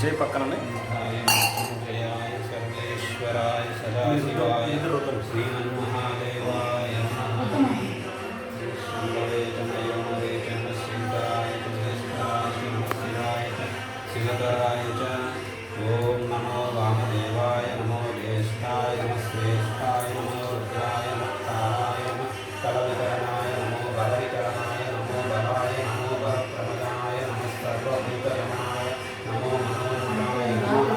విజయ్ పక్కననే జయాయ సర్వేశ్వరాయ సదాశివాయ శ్రీమన్మహాదేవాయ నమః. శంభవే చ మయోమవే చ నమః శంకరాయ చ జ్యేష్ఠాయ చ నమః శివాయ చ శివతరాయ చ. ఓం నమో వామదేవాయ నమో జ్యేష్ఠాయ నమః శ్రేష్ఠాయ నమో రుద్రాయ నమః తారాయ నమః కలవికరణాయ నమో బలవికరణాయ నమో బలాయ నమో బలప్రమదాయ నమః సర్వభూతగణాయ నమో మనోన్మనాయ నమః.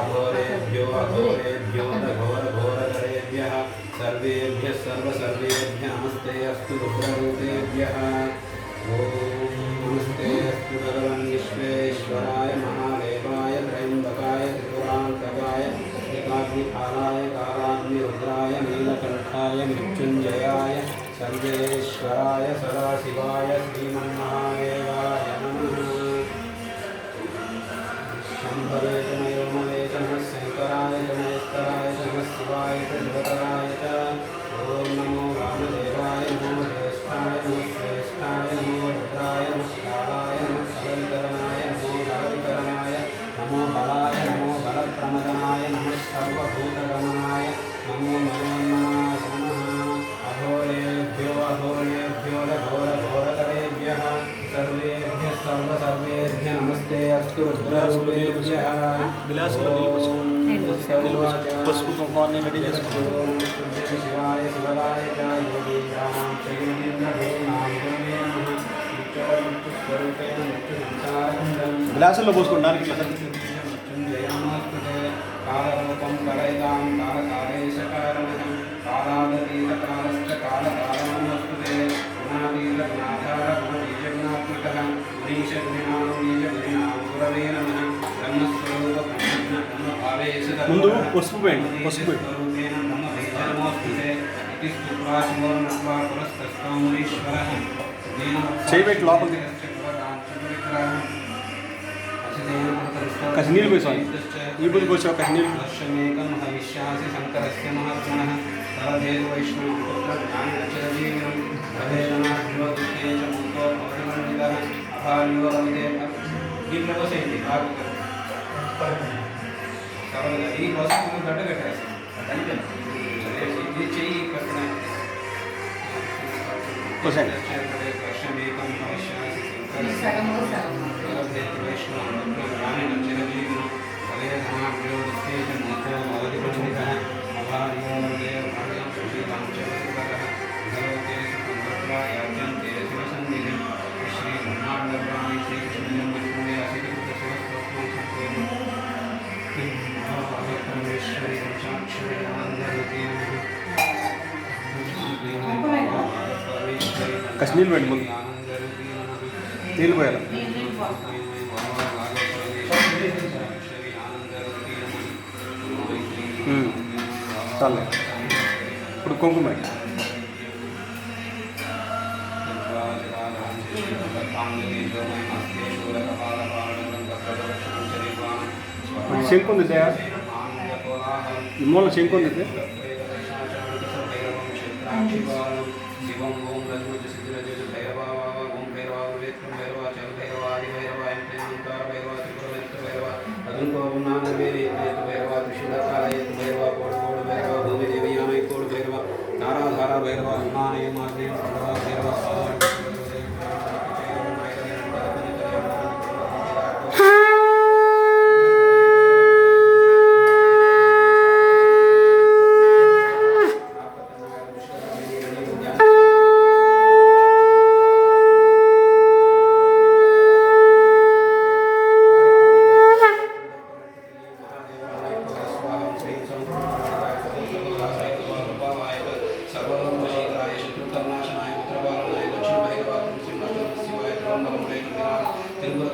అఘోరేభ్యో అఘోరేభ్యో ఘోరఘోరధరేభ్యः సర్వేభ్యः సర్వసర్వేభ్యः నమస్తే అస్తు రుద్రరూపేభ్యः. ఓం నమస్తే అస్తు భగవన్ విశ్వేశ్వరాయ మహాదేవాయ త్రయంబకాయ త్రిపురాంతకాయ ఏకాగ్నికాలాయ కాలాగ్నిరుద్రాయ నీలకంఠాయ మృత్యుంజయాయ సర్వేశ్వరాయ సదాశివాయ శ్రీమన్మహాదేవాయ నమః. శంభవే చ మయోమవే చ నమః శంకరాయ చ జ్యేష్ఠాయ చ నమః శివాయ చ శివతరాయ చ. ఓం నమో వామదేవాయ నమో జ్యేష్ఠాయ నమః శ్రేష్ఠాయ నమో రుద్రాయ నమః కాలాయ నమః కలవికరణాయ నమో బలవికరణాయ నమో బలాయ నమో బలప్రమదనాయ నమః సర్వభూతగమనాయ నమో మనోన్మనాయ నమః. అఘోరేభ్యో అఘోరేభ్యో ఘోరఘోరతరేభ్యः సర్వేభ్యः సర్వసర్వేభ్యः నమస్తే అస్తు రుద్రరూపేభ్యः. పసుపు కుంకుమాన్ని రెడీ చేసుకుంటాం. శివాయ శివరాయ చ యోగీంద్రాణాం చ యోగీంద్రదేవానాం గురవే నమః. నిత్యవైముక్తిస్వరూపేణ నిత్యసంసారఖండం గ్లాసుల్లో పోసుకోవడానికి మృత్యుంజయామాస్తుతే. కాలరూపం కలయితాం కాలకాలేశకారణం కాలాదతీతకాలశ్చ కాలకాలనమోస్తుతే. గుణాతీతగుణాధారగుణబీజగుణాత్మకః గుణీశగుణినాం బీజగుణినాం గురవే నమః. బ్రహ్మస్వరూప బ్రహ్మజ్ఞ బ్రహ్మభావేశ ముందు పసుపు వేయండి, పసుపు వేయండి. స్వరూపేణ బ్రహ్మవైద్యనమోస్తుతే. ఇతి స్తుత్వాశివోర్నత్వా పురస్తస్వామునీశ్వరః. చేయబెట్టి లోపలికి. కాస్త నీళ్ళు పోయి స్వామి. ఈ బుద్ధి పోసావు కాస్త నీళ్ళు. లక్ష్మీకం హవిష్యాసి శంకరస్య మహాత్మనః తరదేవ వైష్ణవం పుత్ర జ్ఞానచరజీవనం భవేదనాభ్యోదితే చ ముక్తో భవతిమండితః అభార్యో రవితే. దీంట్లో పోసేయండి బాగా సరళంగా ఈ పసుపు గడ్డ కట్టేసి ఇది చెయ్యి పక్కన పోసేయండి. లక్ష్మీకం హవిష్యాసి శంకరస్య వైష్ణవం పుత్ర జ్ఞానచరజీవనం భవేదనాభ్యోదితే చ ముక్తో భవతిమండితః అభార్యో రవితే భార్యాం సుశీలాం చ వసుధః భగవతే సుతంత్రాయాజ్ఞంతే శివసన్నిధిం. శ్రీ బ్రహ్మాండబ్రాహ్మణి శ్రీకృష్ణ జన్మస్థానే అసిద్ధ శివస్తోత్రం సంపూర్ణం. పరమేశ్వరి సాక్షి ఆనందరూపీ కాస్త నీళ్ళు వేయండి ముందు. నీళ్ళు పోయాలి. చాలు. ఇప్పుడు కుంకుమ వేయండి. శంకు ఉంది దయా ఈ మూల శంకు ఉంది. శివం ఓం రజోజ సిద్ధిరజోజ భైరవ ఓం భైరవ వేత్రం భైరవ చల భైరవ ఆది భైరవ ఎంకార భైరవ త్రిపురవేత్త భైరవ అదుంకో నాగవేది భైరవ త్రిశూలకాలయత్ భైరవ కోడు భైరవ భూమిదేవి యామై కోడు భైరవ ధారాధార భైరవ హిమాలయ మార్గే భైరవ భైరవ తిరుమల